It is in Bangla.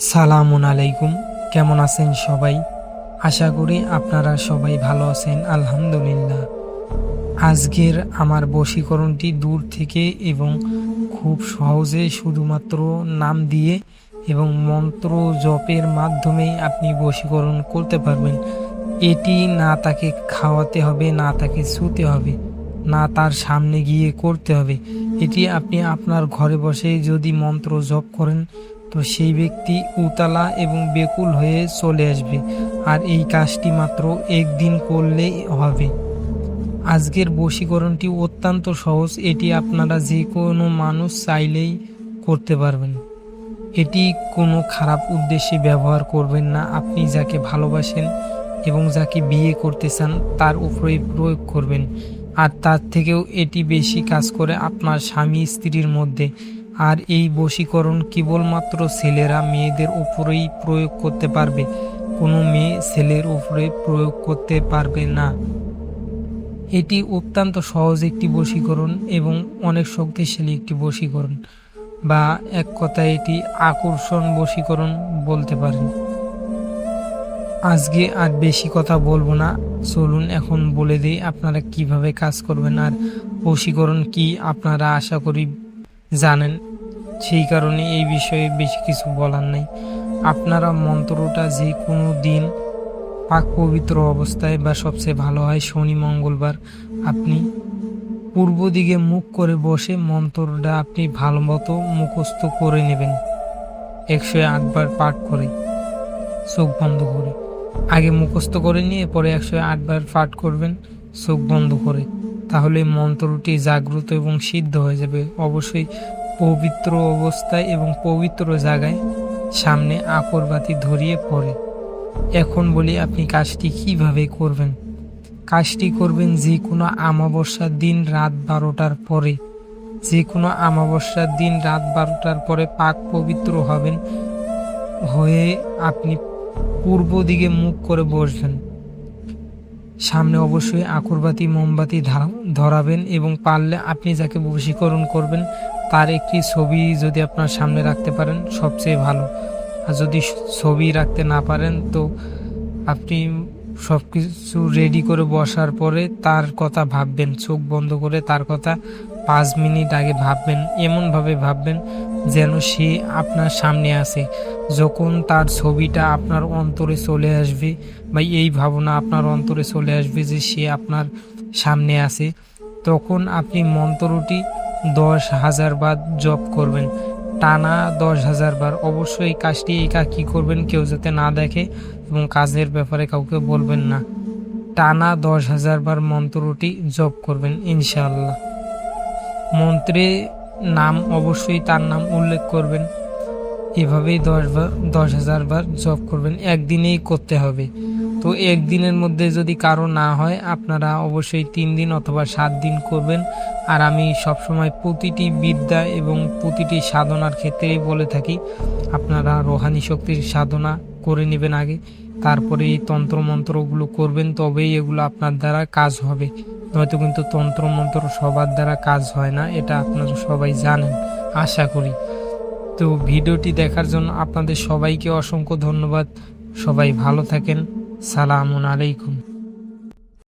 সালামুন আলাইকুম। কেমন আছেন সবাই? আশা করি আপনারা সবাই ভালো আছেন, আলহামদুলিল্লাহ। আজকের আমার বশীকরণটি দূর থেকে এবং খুব সহজে শুধুমাত্র নাম দিয়ে এবং মন্ত্র জপের মাধ্যমেই আপনি বশীকরণ করতে পারবেন। এটি না তাকে খাওয়াতে হবে, না তাকে ছুঁতে হবে, না তার সামনে গিয়ে করতে হবে। এটি আপনি আপনার ঘরে বসে যদি মন্ত্র জপ করেন তো সেই ব্যক্তি উতলা এবং বেকুল হয়ে চলে আসবে। আর এই কাজটি মাত্র একদিন করলেই হবে। আজকের বশীকরণটি অত্যন্ত সহজ। এটি আপনারা যে কোনো মানুষ চাইলেই করতে পারবেন। এটি কোনো খারাপ উদ্দেশ্যে ব্যবহার করবেন না। আপনি যাকে ভালোবাসেন এবং যাকে বিয়ে করতে চান তার উপরেই প্রয়োগ করবেন। আর তার থেকেও এটি বেশি কাজ করে আপনার স্বামী স্ত্রীর মধ্যে। আর এই বশীকরণ কেবলমাত্র ছেলেরা মেয়েদের উপরেই প্রয়োগ করতে পারবে, কোনো মেয়ে ছেলের উপরে প্রয়োগ করতে পারবে না। এটি অত্যন্ত সহজ একটি বশীকরণ এবং অনেক শক্তিশালী একটি বশীকরণ, বা এক কথায় এটি আকর্ষণ বশীকরণ বলতে পারেন। আজকে আর বেশি কথা বলবো না, চলুন এখন বলে দিই আপনারা কিভাবে কাজ করবেন। আর বশীকরণ কি আপনারা আশা করি জানেন, সেই কারণে এই বিষয়ে বেশি কিছু বলার নেই। আপনারা মন্ত্রটা যে কোনো দিন পাক পবিত্র অবস্থায়, বা সবচেয়ে ভালো হয় শনি মঙ্গলবার, আপনি পূর্ব দিকে মুখ করে বসে মন্ত্রটা আপনি ভালো মতো মুখস্থ করে নেবেন 108 বার পাঠ করে, চোখ বন্ধ করে। আগে মুখস্থ করে নিয়ে পরে 108 বার পাঠ করবেন চোখ বন্ধ করে। তাহলে মন্ত্রটি জাগ্রত এবং সিদ্ধ হয়ে যাবে। অবশ্যই পবিত্র অবস্থায় এবং পবিত্র জায়গায় সামনে আকরবাতি ধরিয়ে পড়ে। এখন বলি আপনি কাজটি কিভাবে করবেন। কাজটি করবেন যে কোনো আমাবস্যার দিন রাত 12টার পরে। যে কোনো আমাবস্যার দিন রাত 12টার পরে পাক পবিত্র হবেন, হয়ে আপনি পূর্ব দিকে মুখ করে বসবেন। সামনে অবশ্যই আকরবাতি মোমবাতি ধরাবেন এবং পারলে আপনি যাকে বশীকরণ করবেন তার একটি ছবি যদি আপনার সামনে রাখতে পারেন সবচেয়ে ভালো। আর যদি ছবি রাখতে না পারেন তো আপনি সব কিছু রেডি করে বসার পরে তার কথা ভাববেন, চোখ বন্ধ করে তার কথা 5 মিনিট আগে ভাববেন। এমনভাবে ভাববেন যেন সে আপনার সামনে আসে। যখন তার ছবিটা আপনার অন্তরে চলে আসবে, বা এই ভাবনা আপনার অন্তরে চলে আসবে যে সে আপনার সামনে আসে, তখন আপনি মন্ত্রটি 10,000 বার জপ করবেন, টানা 10,000 বার। অবশ্যই এই কাজটি একাকী করবেন, কেউ যাতে না দেখে, এবং কাজের ব্যাপারে কাউকে বলবেন না। টানা 10,000 বার মন্ত্রটি জপ করবেন ইনশাআল্লাহ। মন্ত্রে নাম অবশ্যই তার নাম উল্লেখ করবেন। এভাবেই 10,000 বার জপ করবেন। একদিনেই করতে হবে। তো একদিনের মধ্যে যদি কারো না হয় আপনারা অবশ্যই 3 দিন অথবা 7 দিন করবেন। আর আমি সবসময় প্রতিটি বিদ্যা এবং প্রতিটি সাধনার ক্ষেত্রেই বলে থাকি আপনারা রোহানি শক্তির সাধনা করে নেবেন আগে, তারপরে এই তন্ত্রমন্ত্রগুলো করবেন, তবেই এগুলো আপনার দ্বারা কাজ হবে। নয়তো কিন্তু তন্ত্রমন্ত্র সবার দ্বারা কাজ হয় না, এটা আপনারা সবাই জানেন আশা করি। তো ভিডিওটি দেখার জন্য আপনাদের সবাইকে অসংখ্য ধন্যবাদ। সবাই ভালো থাকেন। সালামুন আলাইকুম।